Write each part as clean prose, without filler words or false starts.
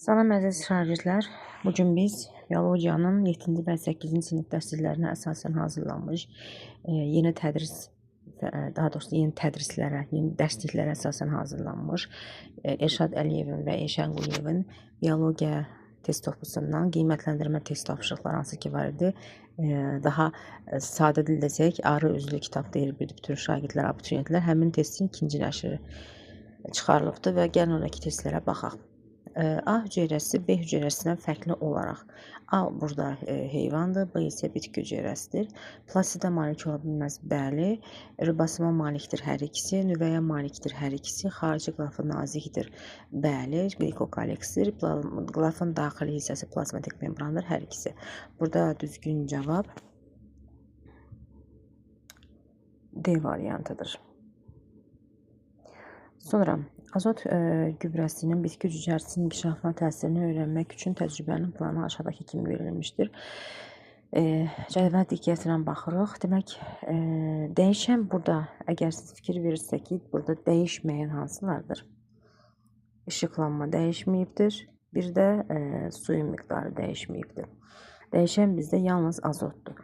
Salam əziz şagirdlər. Bugün biz biologiyanın 7-ci və 8-ci sinif dərsliklərinə əsasən hazırlanmış yeni tədris daha doğrusu yeni tədrislərə, yeni dərsliklərə əsasən hazırlanmış Elşad Əliyevin və Eşən Quliyevin biologiya test topusundan qiymətləndirmə test tapşırıqları hansı ki var idi. Daha sadə dildə desək, arı üzlü kitab deyir bütün şagirdlər, abituriyentlər. Həmin testin ikinci nəşri çıxarılıbdır və gəlin oradakı testlərə baxaq. A hüceyrəsi B hüceyrəsindən fərqli olaraq A burada heyvandır, B isə bitki hüceyrəsidir. Plasidə malik ola bilməz, bəli. Ribosoma malikdir hər ikisi, nüvəyə malikdir hər ikisi, xarici qlafı nazikdir, bəli. Glikokoleksdir, qlafın daxili hissəsi plazmatik membrandır hər ikisi. Burada düzgün cavab D variantıdır. Sonra azot gübrəsinin bitki hüceyrəsinin inkişafına təsirini öyrənmək üçün təcrübənin planı aşağıdakı kimi verilmişdir. Cədvələ diqqətlə baxırıq. Demək, dəyişən burada, əgər siz fikir verirsək ki, burada dəyişməyən hansılardır? İşıqlanma dəyişməyibdir. Bir də suyun miqdarı dəyişməyibdir. Dəyişən bizdə yalnız azotdur.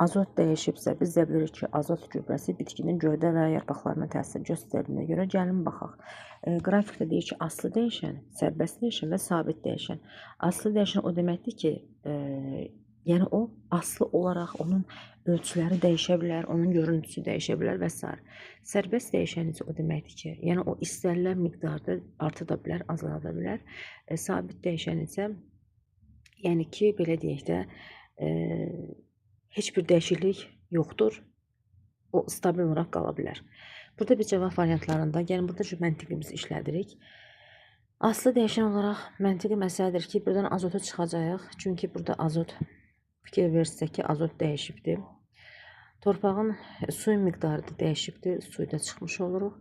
Azot dəyişibsə, biz də bilirik ki, azot gübrəsi bitkinin gövdə və yarpaqlarına təsir göstərdiyinə görə gəlin baxaq. Qrafikdə deyir ki, aslı dəyişən, sərbəst dəyişən və sabit dəyişən. Aslı dəyişən o deməkdir ki, yəni o aslı olaraq onun ölçüləri dəyişə bilər, onun görüntüsü dəyişə bilər və s. Sərbəst dəyişən isə o deməkdir ki, yəni o istənilən miqdarda arta da bilər, azala da bilər. Sabit dəyişən isə, yəni ki, belə deyək də, heç bir dəyişiklik yoxdur, o stabil olaraq qala bilər. Burada bir cavab variantlarında, yəni burada şu məntiqimizi işlədirik. Aslı dəyişən olaraq məntiqi məsələdir ki, buradan azotu çıxacaq. Çünki burada azot, fikir verirsək ki, azot dəyişibdir. Torpağın suyun miqdarı da dəyişibdir, suyu da çıxmış oluruq.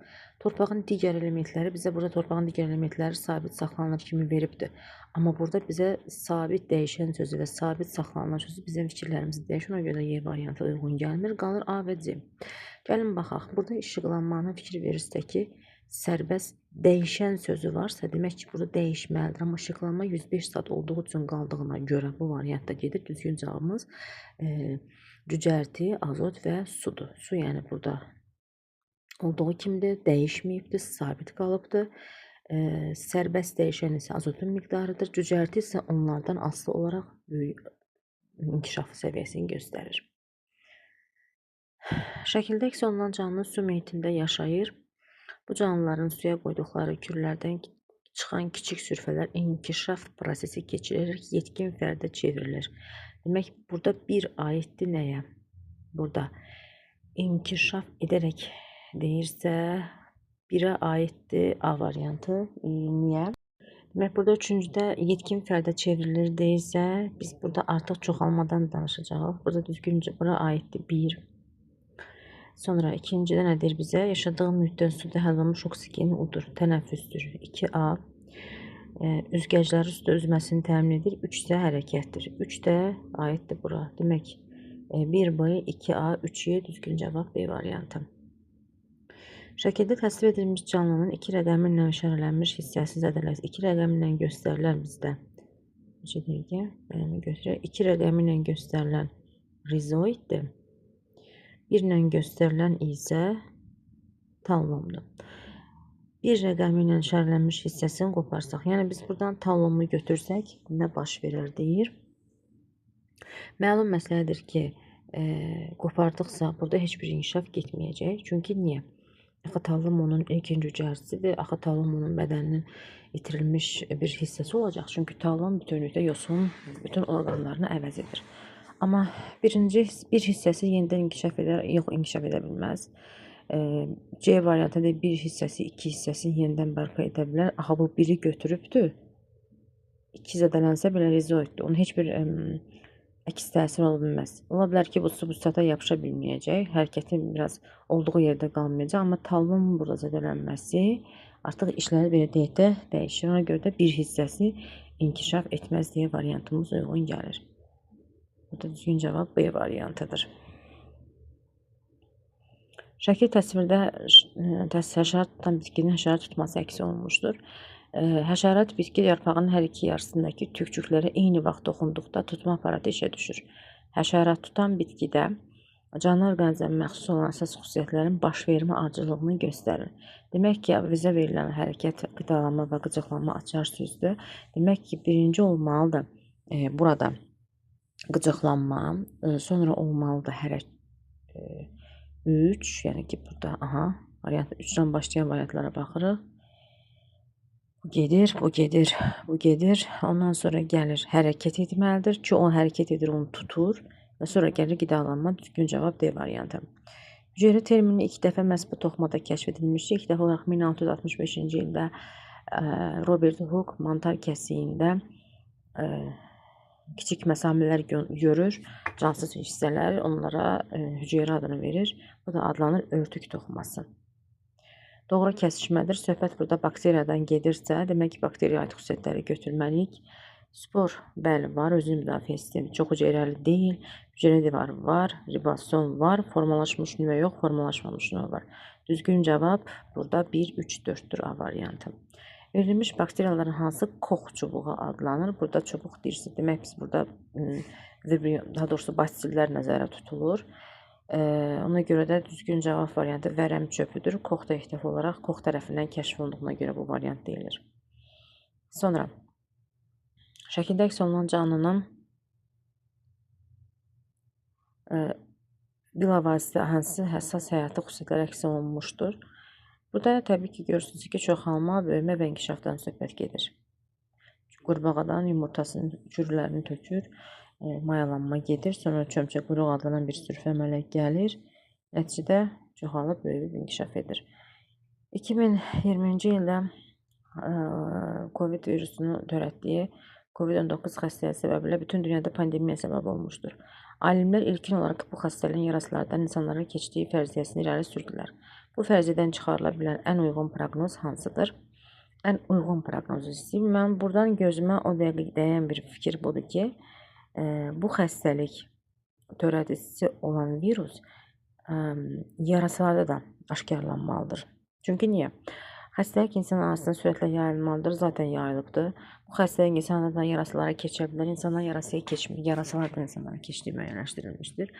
Torpağın digər elementləri, bizə burada torpağın digər elementləri sabit saxlanılır kimi veribdir. Amma burada bizə sabit dəyişən sözü və sabit saxlanılan sözü bizim fikirlərimizi dəyişir. Ona görə Y variantı uyğun gəlmir. Qalır A və C. Gəlin baxaq. Burada işıqlanmanı fikir verirsək ki, sərbəst dəyişən sözü varsa, demək ki, burada dəyişməlidir. Amma işıqlanma 105 saat olduğu üçün qaldığına görə bu variantda gedir. Düzgün cavabımız cücərti, azot və sudur. Su yəni burada olduğu kimidir, dəyişməyibdir, sabit qalıbdır. Sərbəst dəyişən isə azotun miqdarıdır. Cücərti isə onlardan asılı olaraq böyük inkişaf səviyyəsini göstərir. Şəkildə əks olunan canlı su mühitində yaşayır. Bu canlıların suya qoyduqları kürlərdən çıxan kiçik sürfələr inkişaf prosesi keçirərək yetkin fərdə çevrilir. Demək, burada bir aiddir nəyə? Burada inkişaf edərək deyirsə, birə aiddir A variantı. Niyə? Demək, burada üçüncüdə yetkin fərdə çevrilir deyirsə, biz burada artıq çoxalmadan danışacağıq. Burada düzgün bura aiddir 1. Sonra ikincidə nədir bizə? Yaşadığı mühitdən suda həll olunmuş oksigenin udur, tənəffüsdür. 2A. Üzgəcləri suda üzməsini təmin edir. 3 isə hərəkətdir. 3 də aiddir bura. Demək, 1B, 2A, 3Y düzgün cavab B variantı. Şəkildə təsvir edilmiş canlının 2 rəqəmi ilə işarələnmiş hissəsi zədələz. 2 rəqəmi ilə göstərilən bizdə. 2 rəqəmi ilə göstərilən rizoiddir. 1 ilə göstərilən isə tallomdur. 1 rəqəmi ilə işarələnmiş hissəsini qoparsaq, yəni biz buradan tallomu götürsək, nə baş verir deyir. Məlum məsələdir ki, qopardıqsa burada heç bir inkişaf getməyəcək. Çünki niyə? Axı tallom onun ikinci hüceyrəsidir, axı tallom onun bədəninin itirilmiş bir hissəsi olacaq. Çünki tallom bütünlükdə yosun bütün orqanlarını əvəz edir. Amma bir hissəsi yenidən inkişaf edər, yox inkişaf edə bilməz. C variantı da bir hissəsi, 2 hissəsini yenidən bərpa edə bilər. Axı bu biri götürübdür. 2 zədələnsə belə rizoiddir. Onun heç bir əks təsir ola bilməz. Ola bilər ki, bu substrata yapışa bilməyəcək. Hərəkəti biraz olduğu yerdə qalmayacaq. Amma tallom burada zədələnməsi artıq işləri belə deyək də dəyişir. Ona görə də bir hissəsi inkişaf etməz deyə variantımız uyğun gəlir. Burada düzgün cavab B variantıdır. Şəkil təsvirdə həşərat tutan bitkinin həşərat tutması əks olunmuşdur. Həşərat bitki yarpağının hər iki yarısındakı tükçüklərə eyni vaxt toxunduqda tutma aparatı işə düşür. Həşərat tutan bitkidə canlı orqanizmə məxsus olan əsas xüsusiyyətlərin baş vermə ardıcıllığını göstərir. Demək ki, bizə verilən hərəkət, qidalanma və qıcıqlanma açar sözdür. Demək ki, birinci olmalıdır burada qıcıqlanma, sonra olmalıdır hərəkət 3, yəni ki, burada variant 3-dən başlayan variantlara baxırıq. Bu gedir, bu gedir, bu gedir. Ondan sonra gəlir hərəkət etməlidir ki, o hərəkət edir, onu tutur və sonra gəlir qidalanma. Düzgün cavab D variantı. Hüceyrə termini ilk dəfə məhz bu toxumada kəşf edilmişdir. İlk dəfə olaraq 1665-ci ildə Robert Hooke mantar kəsiyində kiçik məsamələr görür, cansız hissələr, onlara hüceyrə adını verir. Bu da adlanır örtük toxuması. Doğru kəsişmədir. Söhbət burada bakteriyadan gedirsə, demək ki, bakteriya aid xüsusiyyətləri götürməliyik. Spor, bəli, var. Özünü müdafiə sistemi çox hüceyrəli deyil. Hüceyrə divarı var. Ribosom var. Formalaşmış nüvə yox, formalaşmamış nüvə var. Düzgün cavab burada 1, 3, 4-dür A variantı. Verilmiş bakteriyaların hansı kox çubuğu adlanır? Burada çubuq deyirsə, demək biz burada daha doğrusu basillər nəzərdə tutulur. Ona görə də düzgün cavab variantı vərəm çöpüdür. Kox da ehtiyat olaraq Kox tərəfindən kəşf olunduğuna görə bu variant deyilir. Sonra şəkildə əks olunan canlının bilavasitə hansı həssas həyati xüsusiyyətləri əks olunmuşdur? Burada təbii ki, görürsünüz ki, çoxalma, böyümə və inkişafdan söhbət gedir. Qurbağadan yumurtasının cürlərini tökür, mayalanma gedir, sonra çömçə quyruq adlanan bir sürü əmələ gəlir, nəticədə çoxalıb, böyüyüb, inkişaf edir. 2020-ci ildə COVID virusunu törətdiyi COVID-19 xəstəliyi səbəbilə bütün dünyada pandemiya səbəb olmuşdur. Alimlər ilkin olaraq bu xəstəliyin yarasılardan insanlara keçdiyi fərziyyəsini irəli sürdülər. Bu fərziyyədən çıxarıla bilən ən uyğun proqnoz hansıdır? Ən uyğun proqnozu istəyim. Mən buradan gözümə o dəqiq dəyən bir fikir budur ki, bu xəstəlik törədicisi olan virus yarasalarda da aşkarlanmalıdır. Çünki niyə? Xəstəlik insan arasında sürətlə yayılmalıdır, zaten yayılıbdır. Bu xəstəlik insanlardan yarasalara keçə bilər, insanlar yarasaya keçmir, yarasalardan insanlara keçdiyi müəyyənləşdirilmişdir.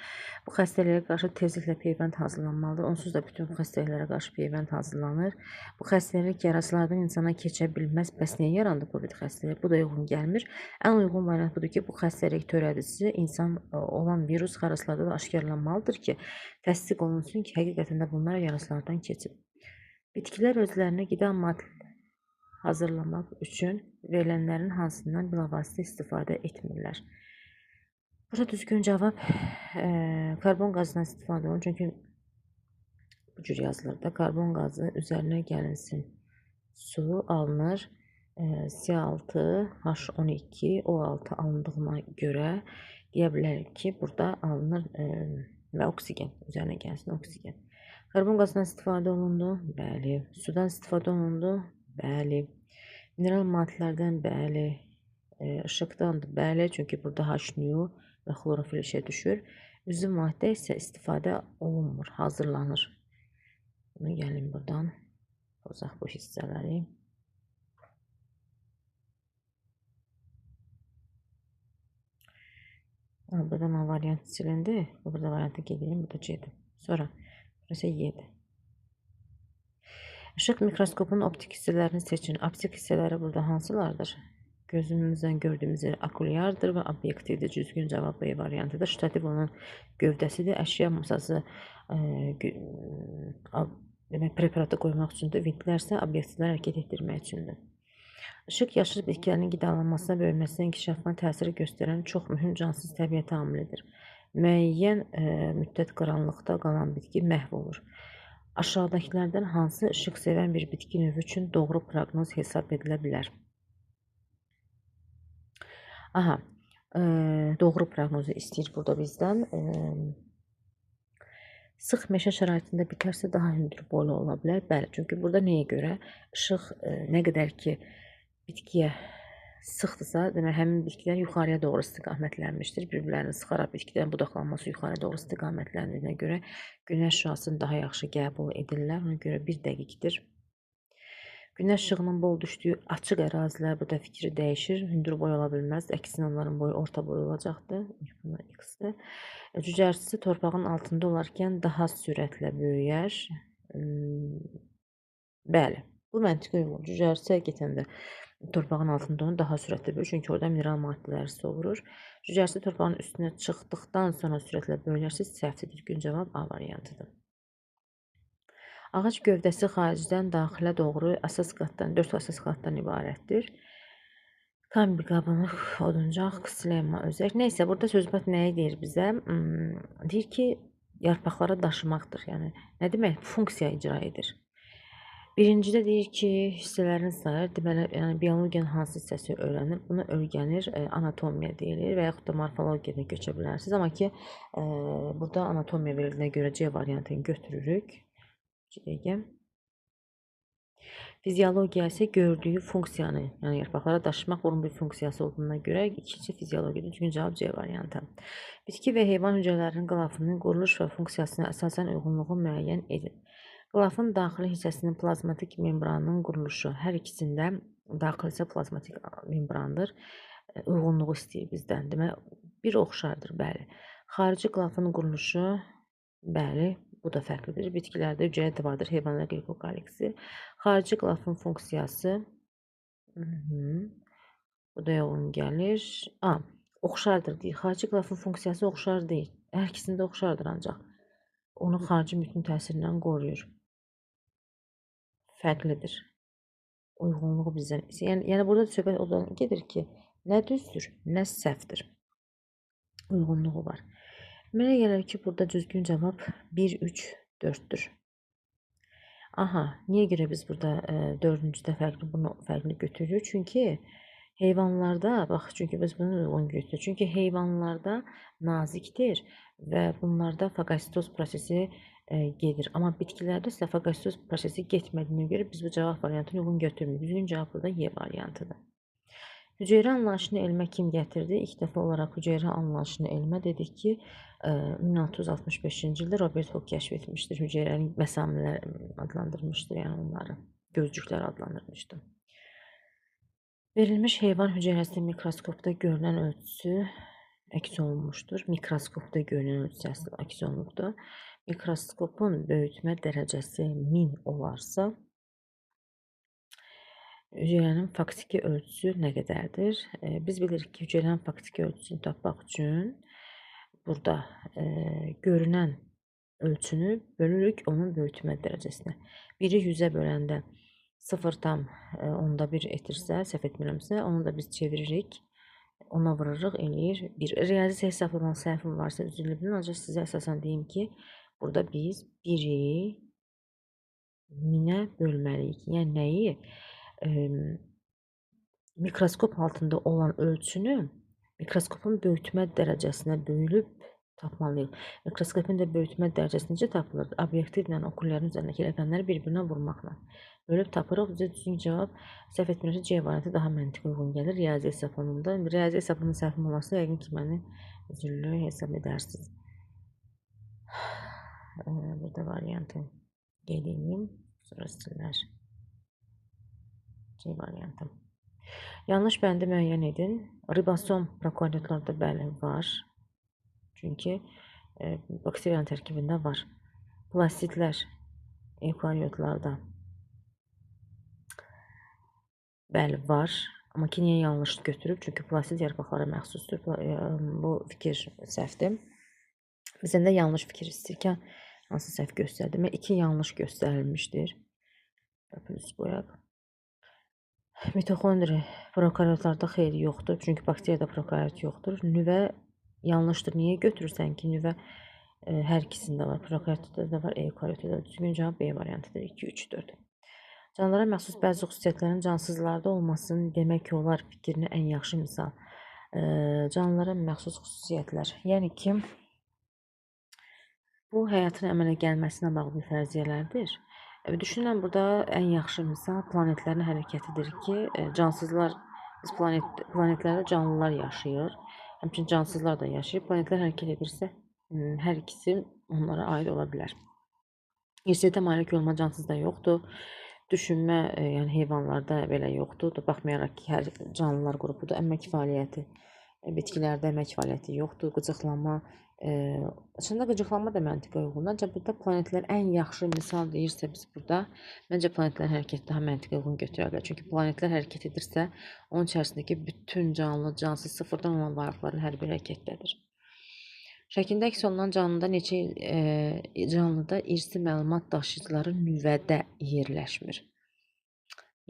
Bu xəstəliyə qarşı tezliklə peyvənd hazırlanmalıdır, onsuz da bütün bu xəstəliklərə qarşı peyvənd hazırlanır. Bu xəstəlik yarasalardan insana keçə bilməz, bəs niyə yarandı COVID xəstəliyi? Bu da uyğun gəlmir. Ən uyğun variant budur ki, bu xəstəlik törədicisi insan olan virus yarasalarda da aşkarlanmalıdır ki, təsdiq olunsun ki, həqiqətən də bunlar yarasalardan keçib. Bitkilər özlərinə qida maddə hazırlamaq üçün verilənlərin hansından bilavasitə istifadə etmirlər. Burada düzgün cavab karbon qazından istifadə olunur. Çünki bu cür yazılır da, karbon qazı üzərinə gəlinsin. Su alınır, C6, H12, O6 alındığına görə deyə bilərik ki, burada alınır və oksigen, üzərinə gəlsin oksigen. Karbon qazından istifadə olundu, bəli. Sudan istifadə olundu, bəli. Mineral maddələrdən, bəli. İşıqdandır, bəli. Çünki burada H-nüo və xlorofil işə düşür. Üzüm maddə isə istifadə olunmur, hazırlanır. Bunu gəlin buradan pozaq bu hissələri. Burada variant silindi. Burada variantı gedireyim, burada C-dir. Sonra burası Y-dir. İşıq mikroskopun optik hissələrini seçin. Optik hissələri burada hansılardır? Gözümüzdən gördüyümüz yer okulyardır və obyektivdir. Düzgün cavab B variantıdır. Ştativ onun gövdəsidir. Əşya masası preparatı qoymaq üçündür. Vintlərsə obyektivlər hərəkət etdirmək üçündür. İşıq yaşıl bitkilərin qidalanmasına, böyüməsinə, inkişafına təsir göstərən çox mühüm cansız təbiət amilidir. Müəyyən müddət qaranlıqda qalan bitki məhv olur. Aşağıdakilərdən hansı işıq sevən bir bitki növü üçün doğru proqnoz hesab edilə bilər? Doğru proqnozu istəyir burada bizdən. Sıx meşə şəraitində bitərsə daha hündür boylu ola bilər. Bəli, çünki burada nəyə görə? İşıq nə qədər ki bitkiyə sıxdırsa, demək həmin bitkilər yuxarıya doğru istiqamətlənmişdir. Bir-birlərini sıxaraq bitkilərin budaqlanması yuxarıya doğru istiqamətləndiğinə görə günəş şüasını daha yaxşı qəbul edirlər. Ona görə bir dəqiqdir. Günəş işığının bol düşdüyü açıq ərazilər burada fikri dəyişir. Hündür boy ola bilməz. Əksinə onların boyu orta boy olacaqdır. Bunlar x-dir. Cücərçisi torpağın altında olarkən daha sürətlə böyüyər. Bəli, bu məntiqi uyğun. Cücərçisi həqiqətən də torpağın altında onu daha sürətlə böyür. Çünki orada mineral maddələr sovurur. Cücərçisi torpağın üstünə çıxdıqdan sonra sürətlə böyülərsə səhvdir. Düzgün cavab A variantıdır. Ağac gövdəsi xaricdən daxilə doğru əsas qatdan, 4 əsas qatdan ibarətdir. Kambi, qabınıq, oduncaq, ksilema, özək. Neysə, burada sözbət nəyi deyir bizə? Deyir ki, yarpaqlara daşımaqdır. Yəni, nə demək? Funksiya icra edir. Birincidə deyir ki, hissələrini sayır. Deməli, yəni, biologiyanın hansı hissəsi öyrənir? Bunu öyrənir, anatomiya deyilir və yaxud da morfologiyaya köçə bilərsiniz. Amma ki, burada anatomiya verildiyinə görə C variantını götürürük. Fiziologiya isə gördüyü funksiyanı, yəni yarpaqlara daşımaq bunun bir funksiyası olduğuna görə ikinci fiziologiyadır. Düzgün cavab C variantı. Bitki və heyvan hüceyrələrinin qılafının quruluş və funksiyasına əsasən uyğunluğu müəyyən edin. Qılafın daxili hissəsinin plazmatik membranının quruluşu, hər ikisində daxil isə plazmatik membrandır. Uyğunluğu istəyir bizdən. Demək, bir oxşardır, bəli. Xarici qılafın quruluşu, bəli, bu da fərqlidir. Bitkilərdə hüceyrə divardır, heyvanlar qlikokaliksi. Xarici qılafın funksiyası, bu da uyğun gəlir. Oxşardır deyir. Xarici qılafın funksiyası oxşar deyil. Hər ikisində oxşardır ancaq. Onu xarici mühitin təsirindən qoruyur. Fərqlidir. Uyğunluğu bizdən. Yəni burada söhbət odan gedir ki, nə düzdür, nə səhvdir. Uyğunluğu var. Mənə gəlir ki, burada düzgün cavab 1, 3, 4-dür. Aha, niyə görə biz burada 4-cüdə bunu fərqli götürürük? Çünki heyvanlarda, bax, biz bunu uyğun götürürük. Çünki heyvanlarda nazikdir və bunlarda fagositoz prosesi gedir. Amma bitkilərdə isə fagositoz prosesi getmədiyinə görə biz bu cavab variantını uyğun götürmürük. Düzgün cavab burada Y variantıdır. Hüceyrə anlayışını elmə kim gətirdi? İlk dəfə olaraq hüceyrə anlayışını elmə dedik ki, 1665-ci ildə Robert Hooke kəşf etmişdir. Hüceyrənin məsamilər adlandırmışdır, yəni onları gözcüklər adlandırmışdır. Verilmiş heyvan hüceyrəsinin mikroskopda görünən ölçüsü əks olunmuşdur. Mikroskopda görünən ölçüsü əks olunubdur. Mikroskopun böyütmə dərəcəsi 1000 olarsa, hüceyrənin faktiki ölçüsü nə qədərdir? Biz bilirik ki, hüceyrənin faktiki ölçüsünü tapmaq üçün burada görünən ölçünü bölürük onun böyütmə dərəcəsinə. 1-i 100-ə böləndə 0,1 etirsə, səhv etmirəmsə, onu da biz çeviririk. Ona vurırıq, eləyir 1. Riyazi hesablanan səhvim varsa üzrlü bilin. Ancaq sizə əsasən deyim ki, burada biz 1-i 1000-ə bölməliyik. Yəni nəyi? Mikroskop altında olan ölçünü mikroskopun böyütmə dərəcəsinə bölüb tapmalıyıq. Mikroskopun da böyütmə dərəcəsi necə tapılır? Obyektivlə okulların üzərindəki rəqəmləri bir-birinə vurmaqla. Bölüb tapırıq. Düzgün cavab, səhv etmirəmsə, C variantı daha məntiqi uyğun gəlir. Riyazi hesablamada. Riyazi hesablamada səhvim olmasa, yəqin ki, məni üzrlü hesab edərsiniz. Burada variantı qeyd edeyim. Sonra sillər. C variantı. Yanlış bəndi müəyyən edin. Ribosom prokaryotlarda bəli var. Çünki bakteriyanın tərkibində var. Plastidlər eukaryotlarda bəli var. Amma ki, niyə yanlış götürüb? Çünki plastid yarpaqlara məxsusdur. Bu fikir səhvdir. Bizdən də yanlış fikir istəyirkən hansı səhv göstərdim? 2 yanlış göstərilmişdir. Plus qoyaq. Mitoxondri prokaryotlarda xeyli yoxdur. Çünki bakteriyada prokaryot yoxdur. Nüvə yanlışdır. Niyə götürürsən ki, nüvə hər ikisində var. Prokaryotda da var, eukaryotda da. Düzgün cavab B variantıdır. 2, 3, 4. Canlılara məxsus bəzi xüsusiyyətlərin cansızlarda olmasının demək olar fikrini ən yaxşı misal. Canlılara məxsus xüsusiyyətlər. Yəni ki, bu həyatın əmələ gəlməsinə bağlı bir fərziyyələrdir. Düşünürəm, burada ən yaxşı misal planetlərin hərəkətidir ki, cansızlar, planetlərdə canlılar yaşayır, həmçinin cansızlar da yaşayır. Planetlər hərəkət edirsə, hər ikisi onlara aid ola bilər. Yerdə malik olma cansız da yoxdur. düşünmə, yəni heyvanlarda belə yoxdur. Baxmayaraq ki, hər canlılar qrupudur. Əmək fəaliyyəti, bitkilərdə əmək fəaliyyəti yoxdur. Qıcıqlanma, əslində qıcıqlanma da məntiqə uyğundur. Ancaq burada planetlər ən yaxşı misal deyirsə biz burada, məncə planetlərin hərəkəti daha məntiqə uyğun götürə bilər. Çünki planetlər hərəkət edirsə, onun içərisindəki bütün canlı, cansız, sıfırdan olan varlıqların hər biri hərəkətdədir. Şəkildə əks olunan canlıda irsi məlumat daşıyıcıları nüvədə yerləşmir.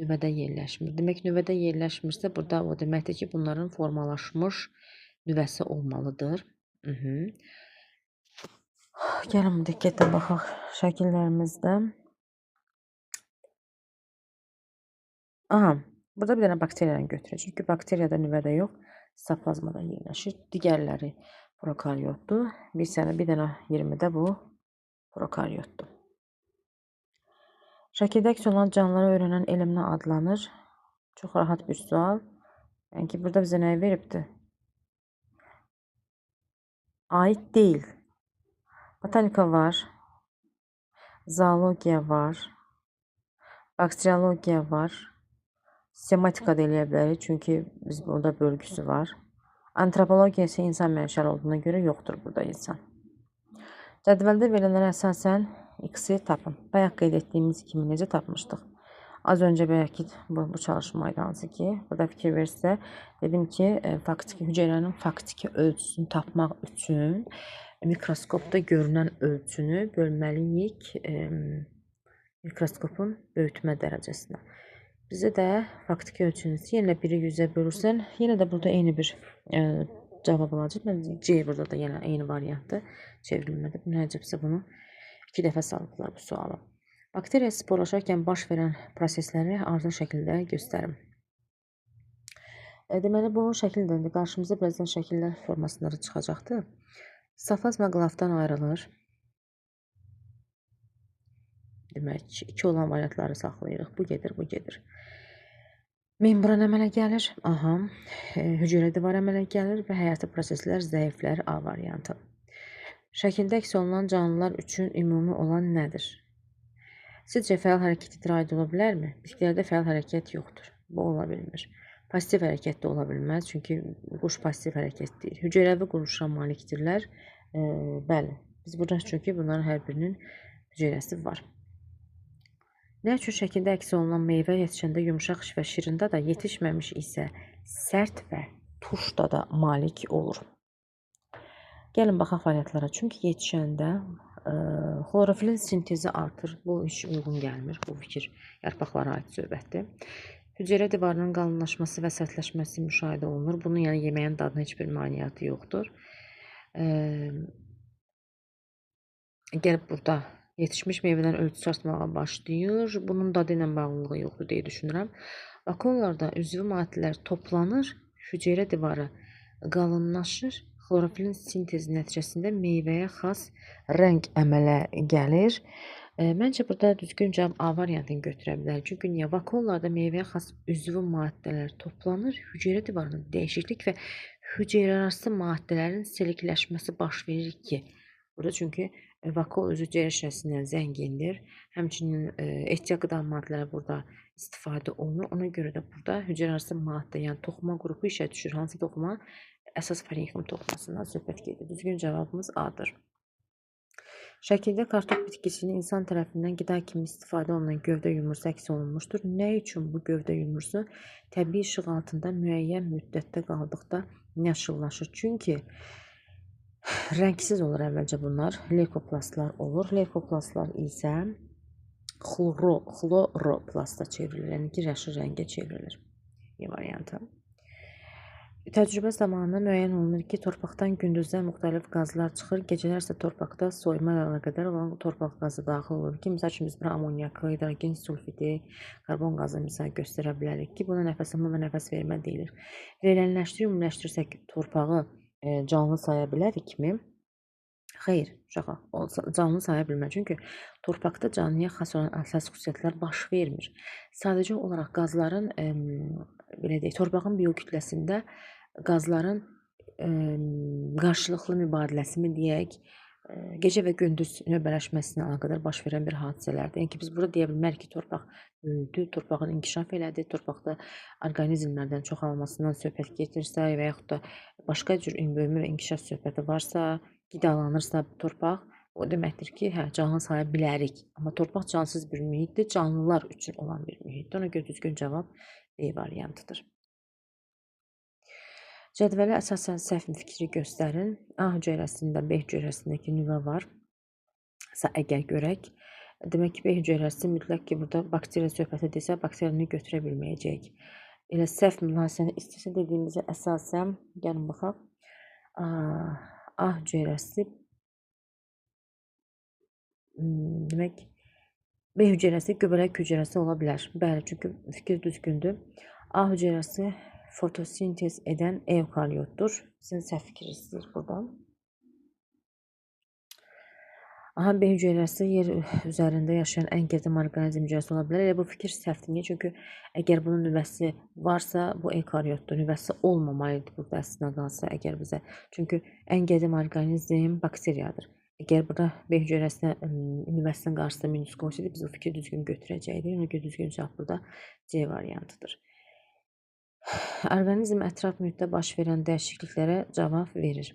Nüvədə yerləşmir. Demək, nüvədə yerləşmirsə, burada o deməkdir ki, bunların formalaşmış nüvəsi olmalıdır. Gəlin diqqətlə baxaq şəkillərimizdə. Aha, burada bir dənə bakteriyanı götürək. Çünki bakteriyada nüvədə yox, sitoplazmada yerləşir. Digərləri prokaryotdur. Bir dənə 20-də bu prokaryotdur. Şəkildə əks olunan canlıları öyrənən elm nə adlanır? Çox rahat bir sual. Yəni ki, burada bizə nəyi veribdir? Aid deyil. Botanika var. Zoologiya var. Bakteriologiya var. Sistematika da eləyə bilərik, çünki biz burada bölgüsü var. Antropologiya isə insan mənşəli olduğuna görə yoxdur burada insan. Cədvəldə verilənlərə əsasən X-i tapın. Bayaq qeyd etdiyimiz kimi necə tapmışdıq? Az öncə belki bu çalışmaydı hansı ki, burada fikir versə, dedim ki, hüceyrənin faktiki ölçüsünü tapmaq üçün mikroskopda görünən ölçünü bölməliyik mikroskopun böyütmə dərəcəsinə. Bizə də faktiki ölçünüzü yenə 1-i 100-ə bölürsən, yenə də burada eyni bir cavab alacaq. C burada da yenə eyni variantdır. Çevrilmədə. Nəticəbsə bunu 2 dəfə salıblar bu sualı. Bakteriya sporlaşarkən baş verən prosesləri arzı şəkildə göstərim. Deməli, bu şəkildə qarşımıza bəzən şəkillər formasında çıxacaqdır. Sitoplazma qılafdan ayrılır. Demək, 2 olan variantları saxlayırıq. Bu gedir, bu gedir. Membran əmələ gəlir. Aha. Hüceyrə divarı əmələ gəlir və həyati proseslər zəiflər A variantı. Şəkildə əks olunan canlılar üçün ümumi olan nədir? Sizcə fəal hərəkət itirad ola bilərmi? Bitkilərdə fəal hərəkət yoxdur. Bu ola bilmir. Pasiv hərəkət də ola bilməz, çünki quş pasiv hərəkət deyil. Hüceyrəvi quruluşa malikdirlər. Bəli, biz burada çünki bunların hər birinin hüceyrəsi var. Nə üçün şəkildə əks olunan meyvə yetişəndə yumşaq və şirində da, yetişməmiş isə sərt və turşda da malik olur? Gəlin baxaq variantlara. Çünki yetişəndə xlorofilin sintezi artır. Bu heç uyğun gəlmir. Bu fikir yarpaqlara aid söhbətdir. Hüceyrə divarının qalınlaşması və sərtləşməsi müşahidə olunur. Bunun yəni yeməyin dadına heç bir maniyyatı yoxdur. Gəlib burada yetişmiş meyvələrin ölçüsü artmağa başlayır. Bunun dadı ilə bağlılığı yoxdur deyə düşünürəm. Vakuumlarda üzvü maddələr toplanır, hüceyrə divarı qalınlaşır. Xlorofilin sintezi nəticəsində meyvəyə xas rəng əmələ gəlir. Məncə burada düzgün cavab A variantını götürə bilər. Çünki niyə? Vakuumlarda meyvəyə xas üzvü maddələr toplanır, hüceyrə divarının dəyişiklik və hüceyrəarası maddələrin selikləşməsi baş verir ki, burada çünki vakuum özü hüceyrə şirəsindən zəngindir. Həmçinin ehtiyat qida maddələri burada istifadə olunur. Ona görə də burada hüceyrəarası maddə, yəni toxuma qrupu işə düşür. Hansı toxuma? Əsas parenxim toxumasından söhbət gedir. Düzgün cavabımız A-dır. Şəkildə kartof bitkisinin insan tərəfindən qida kimi istifadə olunan gövdə yumrusu əks olunmuşdur. Nə üçün bu gövdə yumrusu təbii işıq altında müəyyən müddətdə qaldıqda yaşıllaşır? Çünki rəngsiz olur əvvəlcə bunlar. Leykoplastlar olur. Leykoplastlar isə xloroplasta çevrilir. Yəni ki, yaşıl rəngə çevrilir. E variantı. Təcrübə zamanı müəyyən olunur ki, torpaqdan gündüzlər müxtəlif qazlar çıxır, gecələr isə torpaqda soyuma ilə əlaqədar olan torpaq qazı daxil olur ki, misal üçün biz bura amoniakı, hidrogen sulfidi, karbon qazı misal göstərə bilərik ki, buna nəfəs alma və nəfəs vermə deyilir. Verilənləşdirib, ümumiləşdirsək torpağı canlı saya bilərikmi? Xeyr, uşağa, canlı saya bilmir. Çünki torpaqda canlıya xas olan əsas xüsusiyyətlər baş vermir. Sadəcə olaraq qazların, belə deyək, torpağın biokütləsində qazların qarşılıqlı mübadiləsimi deyək, gecə və gündüz növbələşməsinə əlaqədar baş verən bir hadisələrdir. Yəni ki, biz burada deyə bilmərik ki, torpaq böyüdü, torpağın inkişaf elədi, torpaqda orqanizmlərdən çoxalmasından söhbət gedirsə və yaxud da başqa cür böyümə və inkişaf söhbəti varsa, qidalanırsa torpaq, o deməkdir ki, hə, canlı saya bilərik. Amma torpaq cansız bir mühitdir, canlılar üçün olan bir mühitdir. Ona görə düzgün cavab D variantıdır. Cədvələ əsasən səhv fikri göstərin. A hüceyrəsində B hüceyrəsindəki nüvə var. Əgər görək, demək ki, B hüceyrəsi mütləq ki, burada bakteriya söhbət edirsə, bakteriyanı götürə bilməyəcək. Elə səhv mülahizəni istəsə dediyimizə əsasən, gəlin baxaq, A hüceyrəsi, demək, B hüceyrəsi göbələk hüceyrəsi ola bilər. Bəli, çünki fikir düzgündür. A hüceyrəsi fotosintez edən evkaryotdur. Sizin səhv fikir istəyir buradan. Aha, B hüceyrəsi yer üzərində yaşayan ən qədim orqanizm hüceyrəsi ola bilər. Elə bu fikir səhvdir. Niyə? Çünki əgər bunun nüvəsi varsa, bu evkaryotdur. Nüvəsi olmamalıdır burada əslində qalsa əgər bizə. Çünki ən qədim orqanizm bakteriyadır. Əgər burada B hüceyrəsinə nüvəsinin qarşısında minus qoysaydı, biz o fikri düzgün götürəcəkdik. Ona görə düzgün cavab burada C variantıdır. Orqanizm ətraf mühitdə baş verən dəyişikliklərə cavab verir.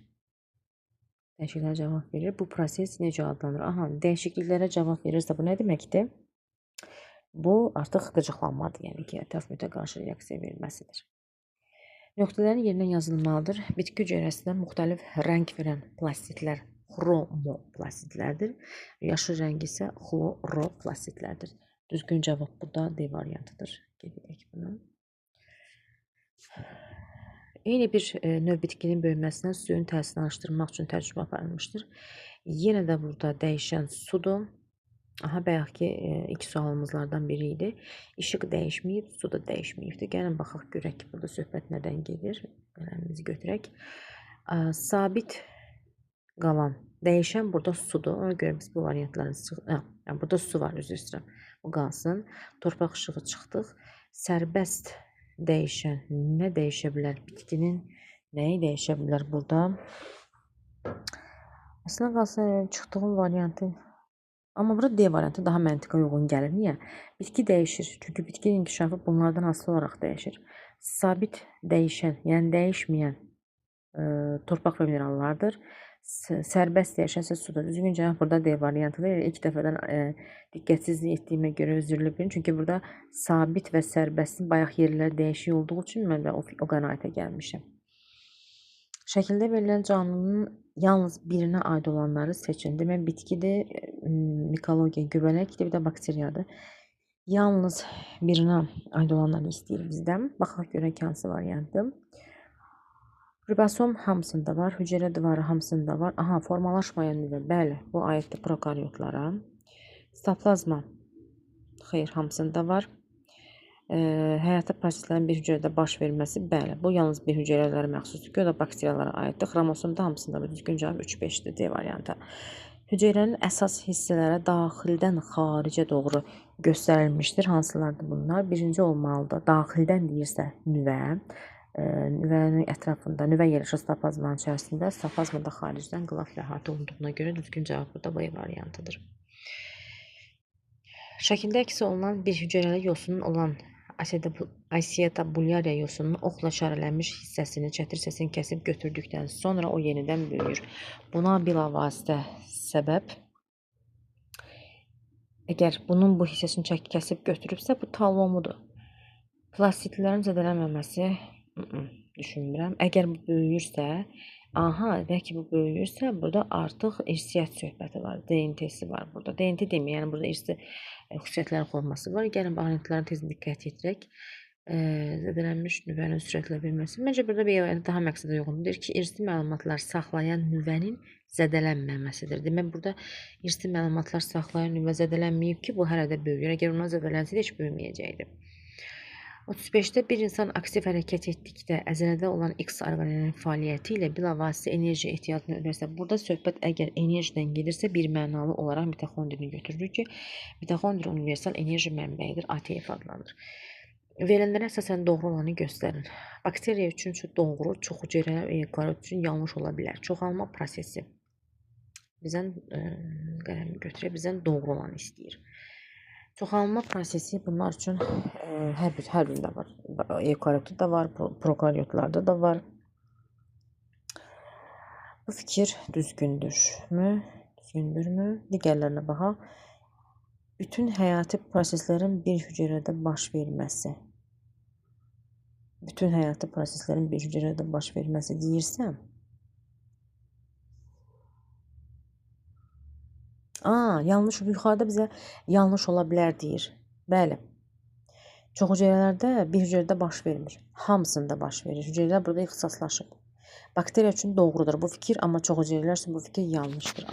Bu proses necə adlanır? Aha, dəyişikliklərə cavab verirsə bu nə deməkdir? Bu artıq qıcıqlanmadır, yəni ki, ətraf mühitə qarşı reaksiya verməsidir. Nöqtələrin yerinə yazılmalıdır. Bitki hüceyrəsində müxtəlif rəng verən plastitlər xromoplastitlərdir. Yaşıl rəng isə xloroplastitlərdir. Düzgün cavab burada D variantıdır. Gedək buna. Eyni bir növ bitkinin böyüməsinə suyun təsirini araşdırmaq üçün təcrübə aparılmışdır. Yenə də burada dəyişən sudur. Aha, bayaq ki, ilk sualımızlardan biri idi. İşıq dəyişməyib, su da dəyişməyibdir. Gəlin baxaq, görək ki, burada söhbət nədən gedir. Qələmimizi götürək. Sabit qalan, dəyişən burada sudur. Ona görə biz bu variantları, burada su var, üzr istəyirəm. Bu qalsın. Torpaq işığı çıxdıq. Sərbəst dəyişən nə dəyişə bilər? Bitkinin nəyi dəyişə bilər burada? Əslində qalsa çıxdığım variantı, amma burada D variantı daha məntiqə uyğun gəlir. Niyə? Bitki dəyişir. Çünki bitkinin inkişafı bunlardan asılı olaraq dəyişir. Sabit dəyişən, yəni dəyişməyən torpaq və minerallardır. Sərbəst dəyişənsə sudur. Düzgün cavab burada D variantıdır. İlk dəfədən diqqətsizlik etdiyimə görə özürlü bilin. Çünki burada sabit və sərbəstin bayaq yerlər dəyişik olduğu üçün mən də o qənaətə gəlmişəm. Şəkildə verilən canlının yalnız birinə aid olanları seçin. Demək, bitkidir, mikologiya, göbələkdir, bir də bakteriyadır. Yalnız birinə aid olanları istəyir bizdən. Baxaq görək hansı variantdır. Ribosom hamısında var, hüceyrə divarı hamısında var. Aha, formalaşmayan nüvə, bəli, bu aiddir prokaryotlara. Sitoplazma, xeyr, hamısında var. Həyata proseslərin bir hüceyrədə baş verməsi, bəli, bu yalnız bir hüceyrələrə məxsusdur ki, o da bakteriyalara aiddir. Xromosomda hamısında var, düzgün cavab 3-5-dir, D variantı. Hüceyrənin əsas hissələri daxildən xaricə doğru göstərilmişdir. Hansılardır bunlar? Birinci olmalıdır, daxildən deyirsə nüvə. Nüvənin ətrafında, nüvə yerləşir sitoplazmanın içərisində, sitoplazma da xaricdən qılafla əhatə olunduğuna görə düzgün cavab burada B variantıdır. Şəkildə əks olunan bir hüceyrəli yosunun olan Acetobulyariya yosununun oxla işarələnmiş hissəsini, çətir hissəsini kəsib götürdükdən sonra o yenidən böyür. Buna bilavasitə səbəb, əgər bunun bu hissəsini kəsib götürübsə, bu talomudur. Plastitlərin zədələnməməsi düşünmürəm. Əgər bu böyüyürsə, bəlkə bu böyüyürsə, burada artıq irsiyyət söhbəti var, DNT-si var burada. DNT deməyək, yəni burada irsi xüsusiyyətlərin forması var. Gəlin, variantların tezini diqqət yetirək. Zədələnmiş nüvənin sürətlə bilməsi. Məncə, burada bir daha məqsədə uyğundur ki, irsi məlumatlar saxlayan nüvənin zədələnməməsidir. Demək, burada irsi məlumatlar saxlayan nüvə zədələnməyib ki, bu hələ də böyüyür. Əgər ona zədələnsəydi, heç böyüməyəcəkdir. 35-də bir insan aktiv hərəkət etdikdə əzələdə olan X orqanelinin fəaliyyəti ilə bilavasitə enerji ehtiyacını ödərsə, burada söhbət əgər enerjidən gedirsə, bir mənalı olaraq mitoxondrini götürür ki, mitoxondri universal enerji mənbəyidir, ATF adlanır. Verilənlərə əsasən doğru olanı göstərin. Bakteriya üçün doğru, çox hüceyrəli evkaryot üçün yanlış ola bilər. Çoxalma prosesi. Bizdən qələmi götürək, bizdən doğru olanı istəyir. Çoxalma prosesi bunlar üçün hər birində var. Eukaryotda da var, prokaryotlarda da var. Bu fikir düzgündürmü? Düzgündürmü? Digərlərinə baxaq. Bütün həyati proseslərin bir hüceyrədə baş verməsi. Bütün həyati proseslərin bir hüceyrədə baş verməsi deyirsəm. Yanlış, yuxarıda bizə yanlış ola bilər deyir. Bəli. Çox hüceyrələrdə bir hüceyrədə baş vermir. Hamısında baş verir. Hüceyrələr burada ixtisaslaşıb. Bakteriya üçün doğrudur bu fikir, amma çox hüceyrələr üçün bu fikir yanlışdır.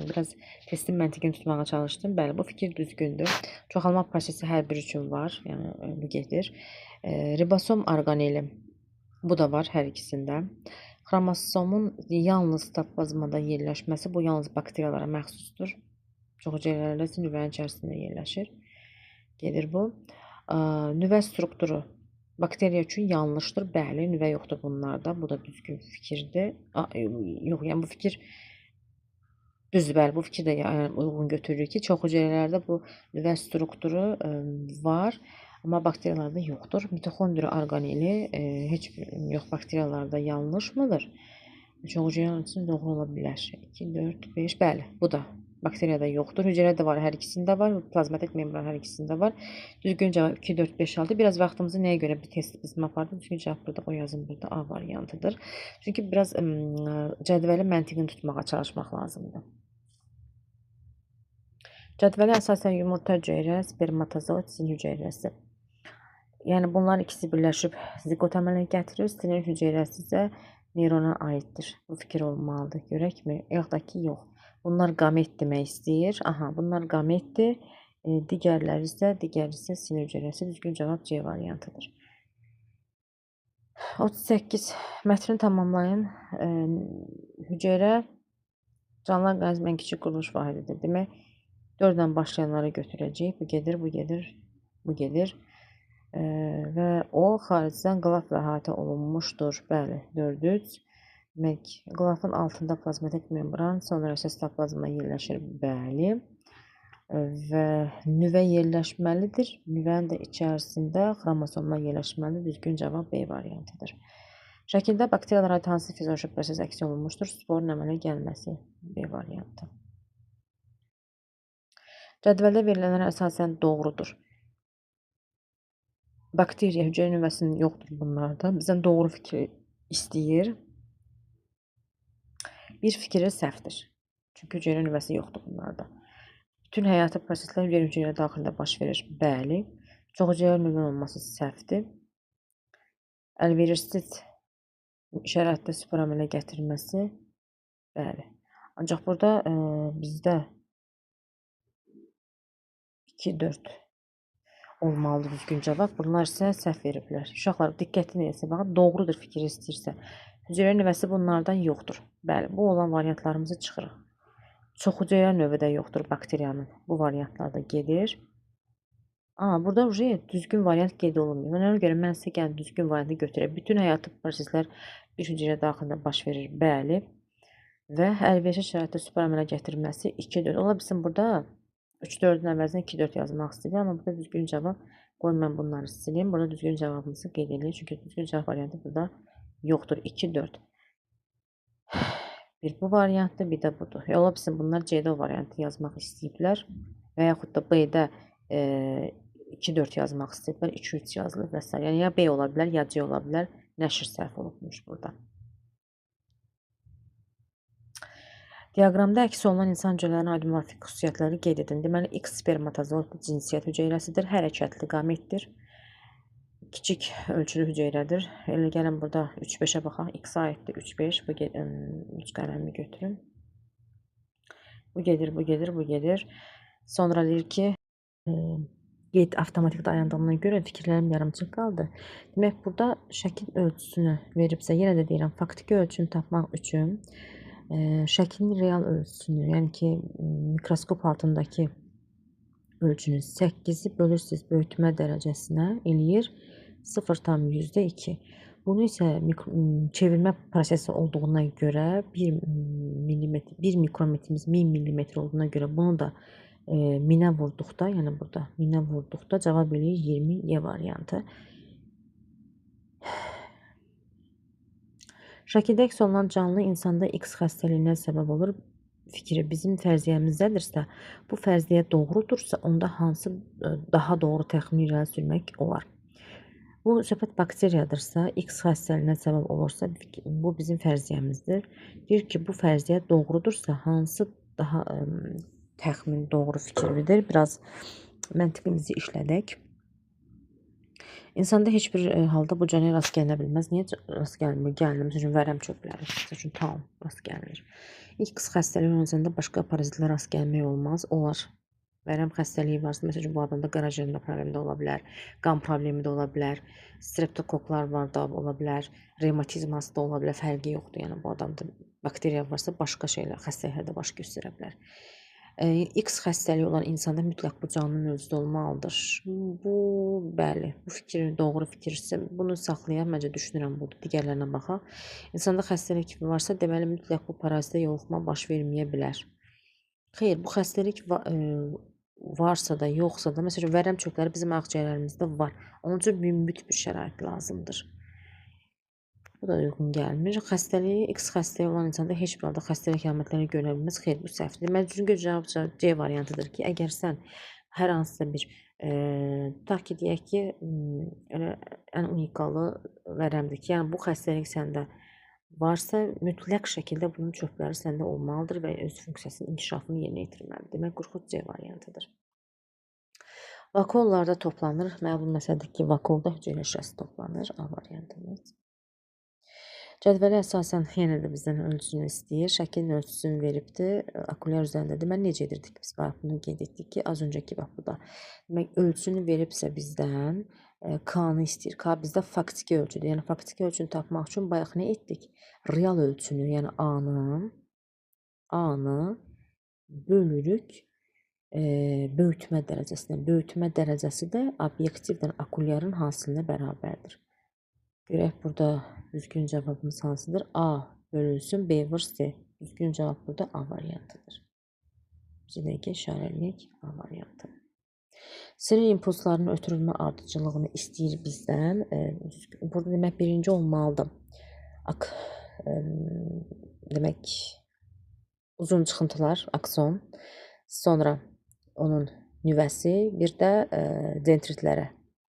Biraz testin məntiqini tutmağa çalışdım. Bəli, bu fikir düzgündür. Çoxalma prosesi hər biri üçün var. Yəni bu gedir. Ribosom orqaneli. Bu da var hər ikisində. Xromosomun yalnız sitoplazmada yerləşməsi bu yalnız bakteriyalara məxsusdur. Çox hüceyrələrdə nüvənin içərisində yerləşir. Gedir bu. Nüvə strukturu bakteriya üçün yanlışdır. Bəli, nüvə yoxdur bunlarda. Bu da düzgün fikirdir. Yox, yəni bu fikir düzdür, bəli, bu fikir də uyğun götürürük ki, çox hüceyrələrdə bu nüvə strukturu var, amma bakteriyalarda yoxdur. Mitoxondriya orqaneli heç yox, bakteriyalarda yanlışmıdır? Çox hüceyrələr üçün doğru ola bilər. 2, 4, 5, bəli, bu da bakteriyada yoxdur. Hüceyrədə var, hər ikisində var. Plazmatik membran hər ikisində var. Düzgün cavab 2, 4, 5, 6. Biraz vaxtımızı nəyə görə bir test bizim apardı? Düzgün cavab burada, o yazım burada A variantıdır. Çünki biraz cədvəli məntiqini tutmağa çalışmaq lazımdır. Cədvələ əsasən yumurta hüceyrə, spermatozoid, sin hüceyrəsi. Yəni bunlar ikisi birləşib zigot əmələ gətirir. Sinin hüceyrəsi isə neyrona aiddir. Bu fikir olmalıdır. Görəkmi? Yox da ki, yox. Bunlar qamet demək istəyir. Bunlar qametdir. Digəri isə sin hüceyrəsi. Düzgün cavab C variantıdır. 38. Mətni tamamlayın. Hüceyrə canlı orqanizmin ən kiçik quruluş vahididir. Demək, 4-lə başlayanları götürəcək. Bu gedir, bu gedir, bu gedir. Və o xaricdən qlafla əhatə olunmuşdur. Bəli, 4-3. Demək, qlafın altında plazmatik membran, sonra isə sitoplazma yerləşir. Bəli. Və nüvə yerləşməlidir. Nüvənin də içərisində xromosomlar yerləşməlidir. Düzgün cavab B variantıdır. Şəkildə bakteriyalara aid hansı fizioloji proses əks olunmuşdur? Sporun əmələ gəlməsi B variantı. Cədvəldə verilənlər əsasən doğrudur. Bakteriya hüceyrə nüvəsinin yoxdur bunlarda. Bizdən doğru fikri istəyir. Bir fikri səhvdir. Çünki hüceyrə nüvəsi yoxdur bunlarda. Bütün həyati proseslər bir hüceyrə daxilində baş verir. Bəli. Çox hüceyrə nüvənin olması səhvdir. Əlverişsiz şəraitdə spor əmələ gətirməsi. Bəli. Ancaq burada bizdə 2, 4 olmalıdır düzgün cavab. Bunlar isə səhv veriblər. Uşaqlar diqqətini etsin. Baxın, doğrudur fikir istəyirsə. Hüceyrə nüvəsi bunlardan yoxdur. Bəli, bu olan variantlarımızı çıxırıq. Çox hüceyrə növü də yoxdur bakteriyanın. Bu variantlarda gedir. Burada düzgün variant qeyd olunmuyor. Ona görə mən sizə gəlin düzgün variantı götürək. Bütün həyati proseslər bir hüceyrə daxilində baş verir. Bəli. Və əlverişli şəraitdə spor əmələ gətirilməsi 2, 4. Ola bilsin burada 3, 4-ün əvəzinə 2, 4 yazmaq istəyirəm. Amma burada düzgün cavab, qoy mən bunları sileyim. Burada düzgün cavabımızı qeyd edeyim. Çünki düzgün cavab variantı burada yoxdur. 2, 4. Bir bu variantdır, bir də budur. Ola bilsin bunlar C-də o variantı yazmaq istəyiblər. Və yaxud da B-də 2, 4 yazmaq istəyiblər. 2, 3 yazılır və s. Yəni ya B ola bilər, ya C ola bilər. Nəşr səhv olunmuş burada. Diaqramda əks olunan insan hüceyrələrinin aidimorfik xüsusiyyətləri qeyd edin. Deməli, X spermatozoid cinsiyyət hüceyrəsidir, hərəkətli qametdir. Kiçik ölçülü hüceyrədir. Elə gəlin burada 3-5-ə baxaq. X-a aiddir 3-5. Bu 3 qələmi götürün. Bu gedir, bu gedir, bu gedir. Sonra deyir ki, qeyd avtomatik dayandığına görə fikirlərim yarımçıq qaldı. Demək, burada şəkil ölçüsünü veribsə, yenə də deyirəm, faktiki ölçünü tapmaq üçün şəklin real ölçüsünü, yəni ki, mikroskop altındakı ölçünü 8-i bölürsünüz böyütmə dərəcəsinə eləyir 0,2. Bunu isə çevirmə prosesi olduğuna görə 1 mikrometrimiz 1000 millimetr olduğuna görə bunu da minə vurduqda, yəni burada minə vurduqda cavab eləyir 20 Y variantı. Şəkildə əks olunan canlı insanda X xəstəliyinə səbəb olur fikri bizim fərziyyəmizdədirsə, bu fərziyyə doğrudursa, onda hansı daha doğru təxmini irəli sürmək olar? Bu söhbət bakteriyadırsa, X xəstəliyinə səbəb olursa, bu bizim fərziyyəmizdir. Deyir ki, bu fərziyyə doğrudursa, hansı daha təxmin doğru fikirlidir? Biraz məntiqimizi işlədək. İnsanda heç bir halda bu cana rast gəlinə bilməz. Niyə rast gəlmir? Gəlinir. Məsəl üçün, vərəm çöpləri. Məsəl üçün, tam rast gəlinir. X xəstəliyi olan insanda başqa parazitlərə rast gəlmək olmaz. Olar. Vərəm xəstəliyi varsa, məsəl üçün, bu adamda qaraciyərində problemi də ola bilər, qan problemi də ola bilər, streptokoklar var da ola bilər, revmatizması da ola bilər, fərqi yoxdur. Yəni, bu adamda bakteriya varsa, başqa şeylər, xəstəliklər də baş göstərə bilər. X xəstəliyi olan insanda mütləq bu canlı mövcud olmalıdır. Bu, bəli, bu fikir doğru fikirsə, bunu saxlayan məncə düşünürəm burada, digərlərinə baxaq. İnsanda xəstəlik varsa, deməli mütləq bu parazitə yoluxma baş verməyə bilər. Xeyr, bu xəstəlik varsa da, yoxsa da, məsələn, vərəm çökləri bizim ağciyərlərimizdə var. Onun üçün mümbit bir şərait lazımdır. Bu da uyğun gəlmir. Xəstəliyi, X xəstəliyi olan insanda heç bir halda xəstəlik əlamətləri görə bilməz. Xeyr, bu səhvdir. Deməli, düzgün cavab C variantıdır ki, əgər sən hər hansısa bir, tutaq ki, deyək ki, elə ən unikalı vərəmdir ki, yəni bu xəstəlik səndə varsa, mütləq şəkildə bunun çöpləri səndə olmalıdır və öz funksiyasının inkişafını yerinə yetirməlidir. Demək, qurxud C variantıdır. Vakuollarda toplanır. Məlum məsələdir ki, vakuolda hüceyrə hücrəsi toplanır. A variantımız. Cədvələ əsasən yenə də bizdən ölçüsünü istəyir. Şəklin ölçüsünü veribdir. Akulyar üzərində. Deməli, necə edirdik biz? Bunu qeyd etdik ki, az öncəki bax burada. Demək, ölçünü veribsə bizdən K-nı istəyir. K bizdə faktiki ölçüdür. Yəni, faktiki ölçünü tapmaq üçün bayaq nə etdik? Real ölçünü, yəni A-nı bölürük böyütmə dərəcəsinə. Böyütmə dərəcəsi də obyektivdən akulyarın hasilinə bərabərdir. Görək, burada düzgün cavabımız hansıdır? A bölünsün, B vur C. Düzgün cavab burada A variantıdır. Bizə işarəliyik A variantı. Sinir impulslarının ötürülmə ardıcıllığını istəyir bizdən. Burada demək, birinci olmalıdır. Demək, uzun çıxıntılar, akson. Sonra onun nüvəsi, bir də dendritlərə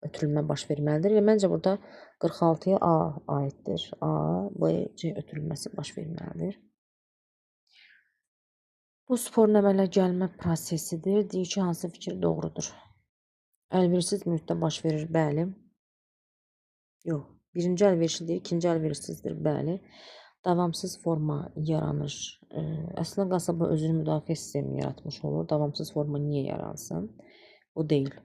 ötürülmə baş verməlidir. Və məncə burada 46-ya A aiddir. A, B, C ötürülməsi baş verməlidir. Bu sporun əmələ gəlmə prosesidir. Deyir ki, hansı fikir doğrudur? Əlverişsiz mühitdə baş verir, bəli. Yox, birinci əlverişlidir, ikinci əlverişsizdir, bəli. Davamsız forma yaranır. Əslində qasaba özünü müdafiə sistemi yaratmış olur. Davamsız forma niyə yaransın? Bu deyil.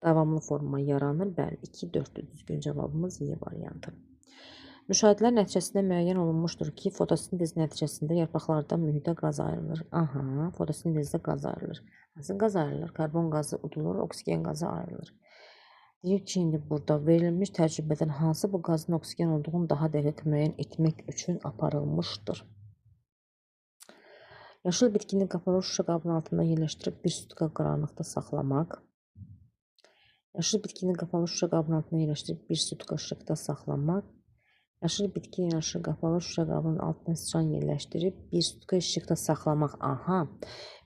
Davamlı forma yaranır, bəli. 2-4-dür düzgün cavabımız Y variantı. Müşahidələr nəticəsində müəyyən olunmuşdur ki, fotosintez nəticəsində yarpaqlardan mühitə qaz ayrılır. Aha, fotosintezdə qaz ayrılır. Hansı qaz ayrılır? Karbon qazı udulur, oksigen qazı ayrılır. Deyir ki, indi burada verilmiş təcrübədən hansı bu qazın oksigen olduğunu daha dəqiq müəyyən etmək üçün aparılmışdır. Yaşıl bitkini qapalı şüşə qabının altında yerləşdirib bir sutka qaranlıqda saxlamaq. Yaşıl bitkini qapalı şüşə qabının altında yerləşdirib bir sutka işıqda saxlamaq. Yaşıl bitkini qapalı şüşə qabının altına sıçan yerləşdirib bir sutka işıqda saxlamaq. Aha,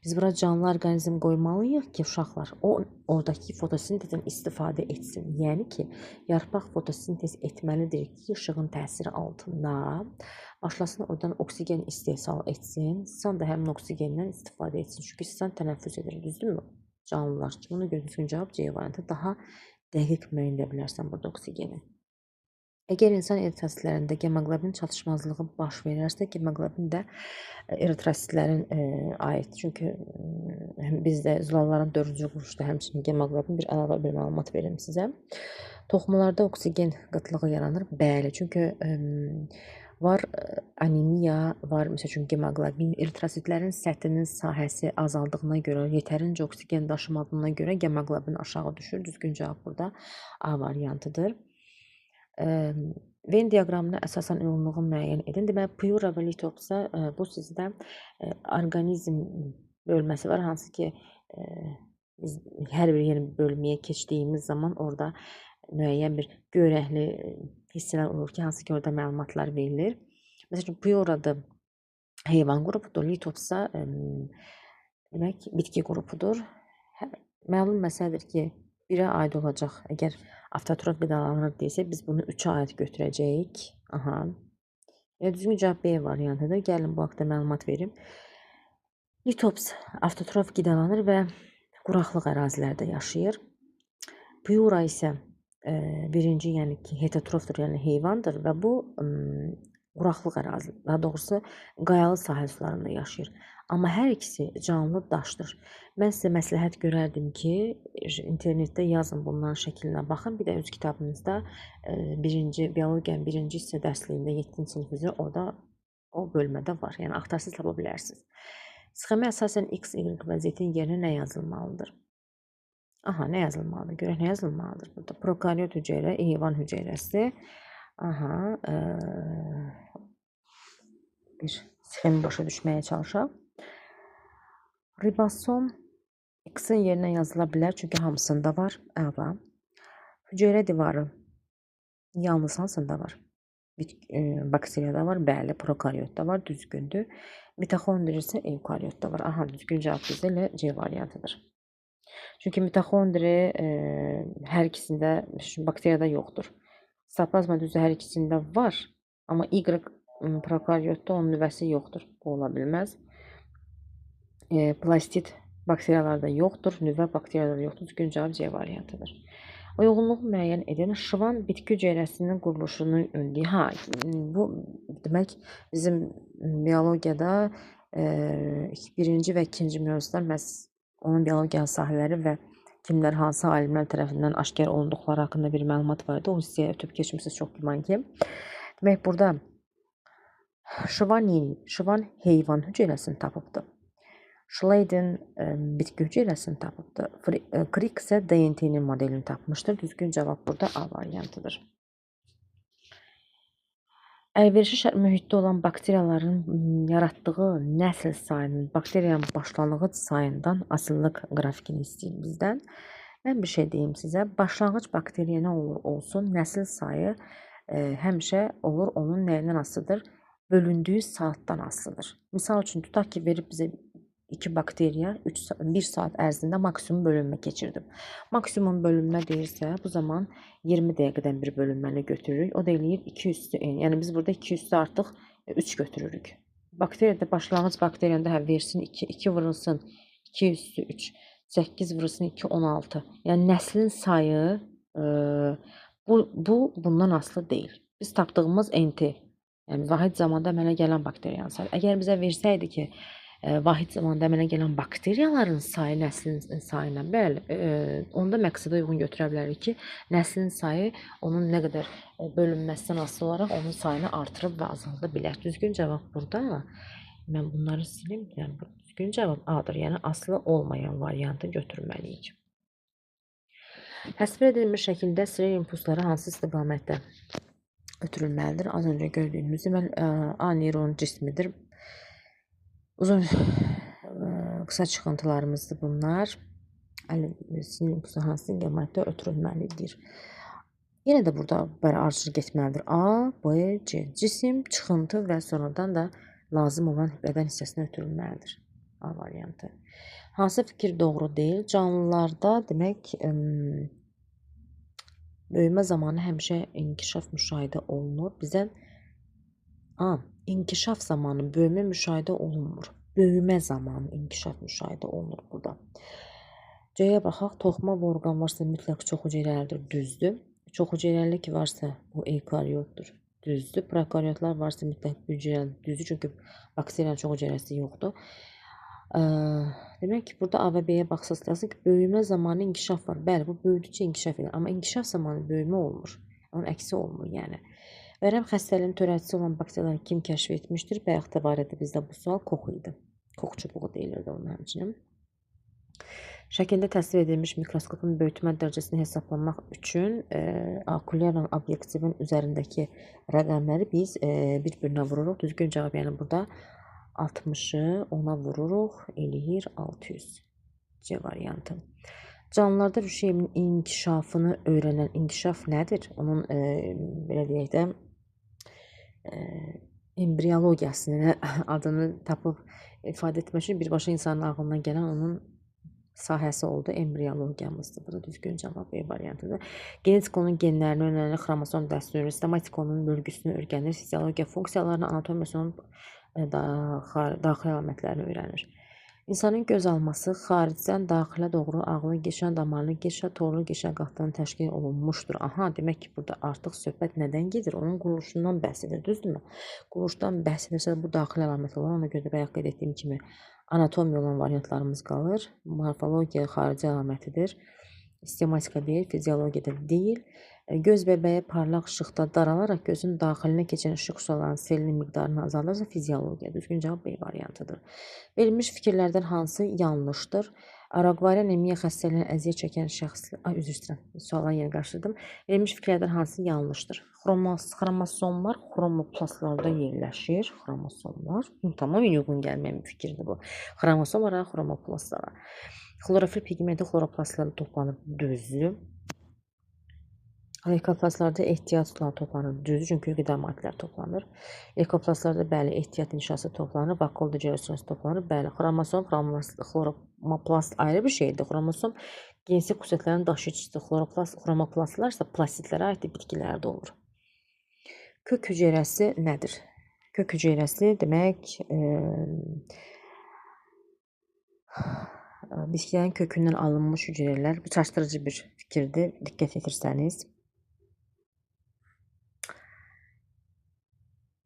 biz bura canlı orqanizm qoymalıyıq ki, uşaqlar, o oradakı fotosintezdən istifadə etsin. Yəni ki, yarpaq fotosintez etməlidir ki, işığın təsiri altında başlasın oradan oksigen istehsal etsin. Sıçan da həmin oksigendən istifadə etsin. Çünki sıçan tənəffüs edir, düzdürmü? Canlılar kimi. Ona görə düzgün cavab C variantı. Daha dəqiq müəyyən edə bilərsən burada oksigeni. Əgər insan eritrositlərində gemoqlobin çatışmazlığı baş verərsə, gemoqlobin də eritrositlərin aid. Çünki bizdə zülalların 4-cü quruluşda həmçinin gemoqlobin bir əlavə bir məlumat verim sizə. Toxumalarda oksigen qıtlığı yaranır. Bəli, çünki var anemiya, var məsəl üçün gemoqlobin, eritrositlərin səthinin sahəsi azaldığına görə, yetərincə oksigen daşımadığına görə gemoqlobin aşağı düşür. Düzgün cavab burada A variantıdır. Venn diaqramına əsasən uyğunluğu müəyyən edin. Deməli, pleura və litopsa bu sizdə orqanizm bölməsi var, hansı ki biz hər bir yeni bölməyə keçdiyimiz zaman orada müəyyən bir göy rəngli hissələr olur ki, hansı ki orada məlumatlar verilir. Məsələn, pleurada heyvan qrupudur, litopsa demək bitki qrupudur. Məlum məsələdir ki, 1-ə aid olacaq. Əgər avtotrof qidalanır desə, biz bunu 3-ə aid götürəcəyik. Aha. Düzgün cavab B variantıdır. Gəlin bu haqda məlumat verim. Litops avtotrof qidalanır və quraqlıq ərazilərdə yaşayır. Pleura isə birinci, yəni ki, heterotrofdur, yəni heyvandır və bu quraqlıq ərazi, daha doğrusu qayalı sahil sularında yaşayır. Amma hər ikisi canlı daşdır. Mən sizə məsləhət görərdim ki, internetdə yazın bunların şəklinə baxın. Bir də öz kitabınızda biologiyanın birinci hissə dərsliyində 7-ci sinif üzrə orada o bölmədə var. Yəni axtarsız tapa bilərsiniz. Sxemə əsasən X, Y və Z-in yerinə nə yazılmalıdır? Aha, nə yazılmalıdır? Görək nə yazılmalıdır burada. Prokaryot hüceyrə, heyvan hüceyrəsi. Aha, bir sxemi başa düşməyə çalışaq. Ribosom X-in yerinə yazıla bilər, çünki hamısında var. Əla. Hüceyrə divarı yalnız hansında var? Bakteriyada var, bəli, prokaryotda var, düzgündür. Mitoxondri isə evkaryotda var. Aha, düzgün cavab bizdə elə C variantıdır. Çünki mitoxondri hər ikisində bakteriyada yoxdur. Sitoplazma düzü hər ikisində var, amma Y prokaryotda onun nüvəsi yoxdur. Bu ola bilməz. Plastid bakteriyalarda yoxdur, nüvə bakteriyalarda yoxdur. Düzgün cavab C variantıdır. Uyğunluğu müəyyən edin. Şıvan bitki hüceyrəsinin quruluşunu önləyir. Ha, bu demək bizim biologiyada birinci və ikinci mövzular məhz onun biologiya sahələri və kimlər, hansı alimlər tərəfindən aşkar olunduqları haqqında bir məlumat var idi. O hissəyə ötüb keçmişsiniz, çox güman ki. Demək, burada Şıvan yeyib, Şıvan heyvan hüceyrəsini tapıbdır. Schleiden bitki hüceyrəsini tapıbdır. Crick isə DNT-nin modelini tapmışdır. Düzgün cavab burada A variantıdır. Əlverişli mühitdə olan bakteriyaların yaratdığı nəsil sayının bakteriyanın başlanğıc sayından asıllıq qrafikini istəyir bizdən. Mən bir şey deyim sizə. Başlanğıc bakteriya nə olur olsun, nəsil sayı həmişə olur onun nəyindən asılıdır? Bölündüyü saatdan asılıdır. Misal üçün, tutaq ki, verib bizə 2 bakteriya 1 saat ərzində maksimum bölünmə keçirdim. Maksimum bölünmə deyirsə, bu zaman 20 dəqiqədən bir bölünməni götürürük. O da eləyir 2 üstü n. Yəni biz burada 2 üstü artıq 3 götürürük. Bakteriyada başlanğıc bakteriyanda versin 2 vurulsun 2 üstü 3. 8 vurulsun 2, 16. Yəni nəslin sayı bundan asılı deyil. Biz tapdığımız NT, yəni vahid zamanda əmələ gələn bakteriyanın sayı. Əgər bizə versəydi ki, vahid zamanda əmələ gələn bakteriyaların sayı nəslin sayı ilə, bəli, onda məqsədə uyğun götürə bilərik ki, nəslin sayı onun nə qədər bölünməsindən asılı olaraq onun sayını artırıb və azalda bilər. Düzgün cavab burada. Mən bunları silim. Yəni, düzgün cavab A-dır. Yəni, asılı olmayan variantı götürməliyik. Təsvir edilmiş şəkildə sinir impulsları hansı istiqamətdə ötürülməlidir? Az öncə gördüyümüz A neyron cismidir. Uzun qısa çıxıntılarımızdır bunlar. Sinir impulsu hansı istiqamətdə ötürülməlidir? Yenə də burada belə ardıcıl getməlidir. A, B, C. Cisim, çıxıntı və sonradan da lazım olan bədən hissəsinə ötürülməlidir. A variantı. Hansı fikir doğru deyil? Canlılarda demək böyümə zamanı həmişə inkişaf müşahidə olunur. Bizə inkişaf zamanı böyümə müşahidə olunmur. Böyümə zamanı inkişaf müşahidə olunur burada. C-yə baxaq. Toxuma və orqan varsa mütləq çox hüceyrəlidir. Düzdür. Çox hüceyrəlilik varsa bu evkaryotdur. Düzdür. Prokaryotlar varsa mütləq hüceyrəlidir. Düzdür. Çünki bakteriyanın çox hüceyrəsi yoxdur. Demək ki, burada A və B-yə baxsaq lazım ki, böyümə zamanı inkişaf var. Bəli, bu böyüdükcə inkişaf edir. Amma inkişaf zamanı böyümə olmur. Onun əksi olmur, yəni. Vərəm xəstəliyinin törədicisi olan bakteriyaları kim kəşf etmişdir? Bayaqda var idi bizdə bu sual, Kox idi. Kox çubuğu deyilirdi onun həmçinin. Şəkildə təsvir edilmiş mikroskopun böyütmə dərəcəsini hesablamaq üçün okulyar obyektivin üzərindəki rəqəmləri biz bir-birinə vururuq. Düzgün cavab, yəni burada 60-ı 10-a vururuq, eləyir 600. C variantı. Canlılarda rüşeyin inkişafını öyrənən inkişaf nədir? Onun belə deyək də embriyologiyasını adını tapıb ifadə etmək üçün birbaşa insanın ağlına gələn onun sahəsi oldu, embriyologiyamızdır. Bu da düzgün cavab B variantıdır. Genetika onun genlərini öyrənir, xromosom dəsturi, sistematika onun bölgüsünü öyrənir, fiziologiya funksiyalarını, anatomiyası onun daxili əlamətlərini öyrənir. İnsanın göz alması xaricdən daxilə doğru ağlı geçən, damarlı geçə, torlu geçə qatdan təşkil olunmuşdur. Aha, demək ki, burada artıq söhbət nədən gedir? Onun quruluşundan bəhs edir, düzdürmü? Quruluşdan bəhs edirsə, bu daxili əlamət olur. Ona görə də bayaq qeyd etdiyim kimi anatomiya olan variantlarımız qalır. Morfologiya xarici əlamətidir. Sistematika deyil, fiziologiya da deyil. Göz bəbəyi parlaq işıqda daralaraq gözün daxilinə keçən işıq şüalarının selinin miqdarını azalırsa fiziologiya. Düzgün cavab B variantıdır. Verilmiş fikirlərdən hansı yanlışdır? Araqvari anemiya xəstəliyinə əziyyət çəkən şəxslər... Üzr istəyirəm, suala yer qarşıladım. Verilmiş fikirlərdən hansı yanlışdır? Xromosomlar xromoplastlarda yerləşir. Xromosomlar. Tamamilə uyğun gəlməyən bir fikirdir bu. Xromosomlara, xromoplastlara. Xlorofil pigmenti xloroplastlarda toplanır. Düzdür. Leykoplastlarda ehtiyatla toplanır. Düzdür, çünki qida maddələri toplanır. Leykoplastlarda bəli, ehtiyat inşası toplanır. Vakuol degenerasiyası toplanır. Bəli, xromosom, xloroplast ayrı bir şeydir. Xromosom gensi xüsusiyyətlərin daşıyıcısı. Xromoplastlar isə plastitlərə aid bitkilərdə olur. Kök hüceyrəsi nədir? Kök hüceyrəsi demək bitkilərin kökündən alınmış hüceyrələr. Bu çaşdırıcı bir fikirdir. Diqqət yetirsəniz.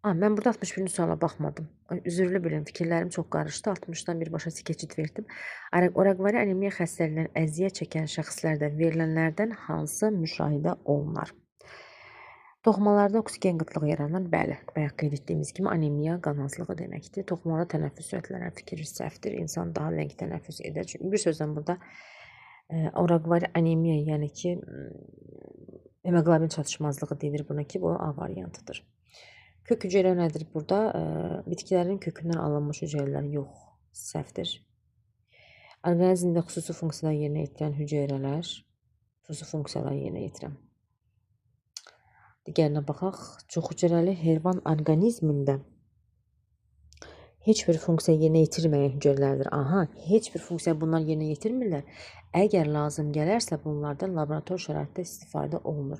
Mən burada 61-ci suala baxmadım. Üzrlü bilin, fikirlərim çox qarışdı. 60-dan birbaşa keçid verdim. Araqvari anemiya xəstəliyindən əziyyət çəkən şəxslərdə verilənlərdən hansı müşahidə olunar? Toxumalarda oksigen qıtlığı yaranır. Bəli, bayaq qeyd etdiyimiz kimi anemiya qan azlığı deməkdir. Toxumalarda tənəffüs sürətlərinin fikri səhvdir. İnsan daha ləngi tənəffüs edir. Çünki bir sözlə burada araqvari anemiya, yəni ki, hemoqlobin çatışmazlığı deyilir buna ki, bu A variantıdır. Kök hüceyrə nədir burada? Bitkilərin kökündən alınmış hüceyrələr yox, səhvdir. Orqanizmdə xüsusi funksiyalar yerinə yetirən hüceyrələr, xüsusi funksiyalar yerinə yetirən. Digərinə baxaq, çox hüceyrəli heyvan orqanizmində heç bir funksiya yerinə yetirməyən hüceyrələrdir. Aha, heç bir funksiya bunlar yerinə yetirmirlər. Əgər lazım gələrsə, bunlardan laborator şəraitdə istifadə olunur.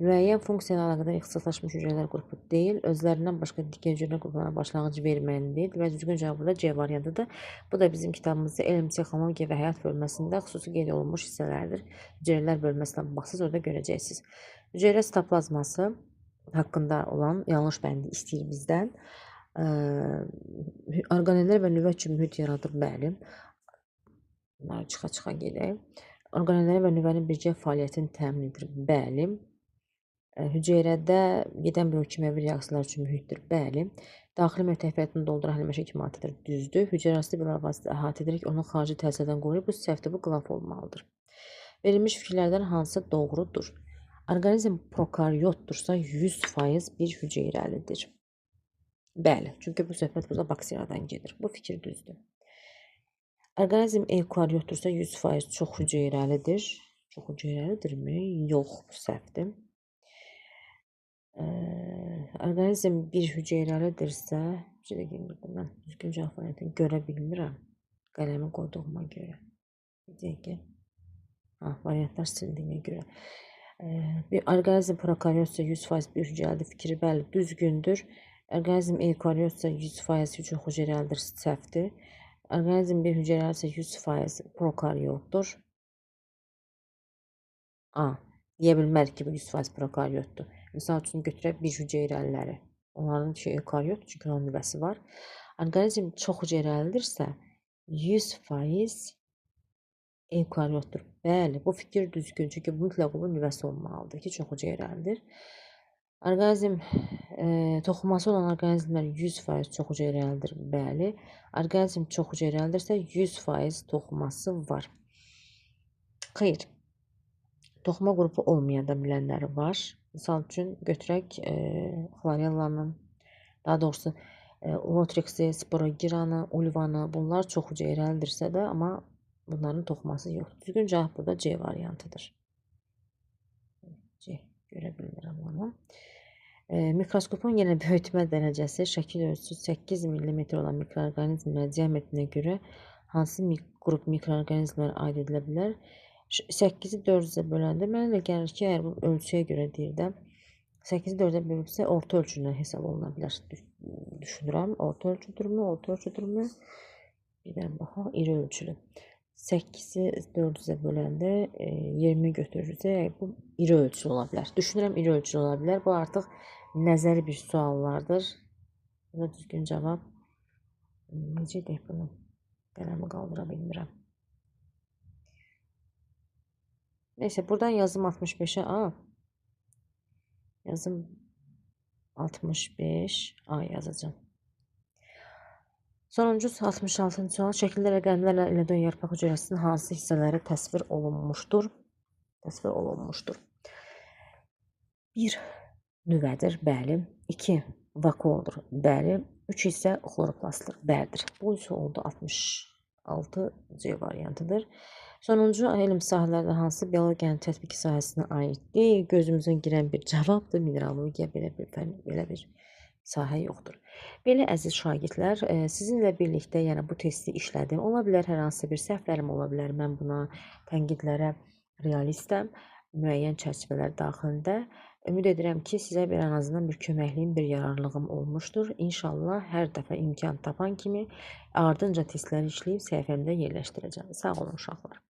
Müəyyən funksiyayla əlaqədar ixtisaslaşmış hüceyrələr qrupu deyil, özlərindən başqa digər hüceyrələr qruplarına başlanğıc verməyəndir. Və düzgün cavab burada C variantıdır. Bu da bizim kitabımızda elm, texnologiya və həyat bölməsində xüsusi qeyd olunmuş hissələrdir. Hüceyrələr bölməsinə baxsınız, orada görəcəksiniz. Hüceyrə sitoplazması haqqında olan yanlış bəndi istəyir bizdən. Orqanellər və nüvə üçün mühit yaradır, bəli. Bunları çıxa-çıxa gedək. Orqanellərin və nüvənin birgə fəaliyyətini təmin edir, bəli. Hüceyrədə gedən biyokimyəvi reaksiyalar üçün mühitdir, bəli. Daxili mütəfəyyətini dolduran həmişə kimyatıdır, düzdür. Hüceyrə arası bir vasitə əhatə edərək onu xarici təsirdən qoruyur. Bu səhvdir, bu qılaf olmalıdır. Verilmiş fikirlərdən hansı doğrudur? Orqanizm prokaryotdursa 100% bir hüceyrəlidir. Bəli, çünki bu söhbət burada bakteriyadan gedir. Bu fikir düzdür. Orqanizm eukaryotdursa 100% çox hüceyrəlidir. Çox hüceyrəlidirmi? Yox, bu səhvdir. Orqanizm bir hüceyrəlidirsə, bir dəqiqə burada mən düzgün cavab variantını görə bilmirəm. Qələmi qoyduğuma görə. Bir dəqiqə. Variantlar sildiyinə görə. Bir orqanizm prokaryotsa 100% bir hüceyrəlidir fikri, bəli, düzgündür. Orqanizm eukaryotsa 100% çox hüceyrəlidir, səhvdir. Orqanizm bir hüceyrəlidirsə 100% prokaryotdur. Deyə bilmərik ki, bu 100% prokaryotdur. Misal üçün götürək bir hüceyrəliləri. Onların eukaryotdur, çünki onun nüvəsi var. Orqanizm çox hüceyrəlidirsə 100% eukaryotdur. Bəli, bu fikir düzgün, çünki mütləq bunun nüvəsi olmalıdır ki, çox hüceyrəlidir. Orqanizm toxuması olan orqanizmlər 100% çox hüceyrəlidir, bəli. Orqanizm çox hüceyrəlidirsə 100% toxuması var. Xeyr, toxuma qrupu olmayan da bilənləri var. Misal üçün götürək xlorellanın, daha doğrusu Lotrixi, Sporogiranı, Ulvanı, bunlar çox hüceyrəlidirsə də, amma bunların toxuması yoxdur. Düzgün cavab burada C variantıdır. C, görə bilmirəm onu. Mikroskopun yenə böyütmə dərəcəsi şəkil ölçüsü 8 mm olan mikroorqanizmlərin diametrinə görə hansı qrup mikroorqanizmlər aid edilə bilər? 8-i 4-ə böləndə mənə elə gəlir ki, əgər bu ölçüyə görə deyir də, 8-i 4-ə bölübsə orta ölçüdən hesab oluna bilər. Düşünürəm, orta ölçüdürmü? Bir də baxaq, iri ölçülü. 8-i 4-ə böləndə 20 götürürsə, bu iri ölçülü ola bilər. Düşünürəm, iri ölçülü ola bilər. Bu artıq nəzəri bir suallardır. Buna düzgün cavab necə edək bunu? Qələmi qaldıra bilmirəm. Neyse, buradan yazım 65'e A. Yazım 65 A yazacağım. Sonuncu 66-cı sual. Şəkildə rəqəmlərlə elədon yarpaq hüceyrəsinin hansı hissələri təsvir olunmuşdur? 1 nüvədir, bəli. 2 vakuoldur, bəli. 3 isə xloroplastdır, bəlidir. Bu isə oldu 66 C variantıdır. Sonuncu elm sahələrdə hansı biologiyanın tətbiqi sahəsinə aid deyil? Gözümüzə girən bir cavabdır. Mineralogiya belə bir sahə yoxdur. Belə əziz şagirdlər, sizinlə birlikdə yəni bu testi işlədim. Ola bilər hər hansı bir səhvlərim ola bilər. Mən buna tənqidlərə realistəm, müəyyən çərçivələr daxilində. Ümid edirəm ki, sizə ən azından bir köməkliyim, bir yararlılığım olmuşdur. İnşallah hər dəfə imkan tapan kimi ardınca testləri işləyib səhifəmdə yerləşdirəcəm. Sağ olun uşaqlar.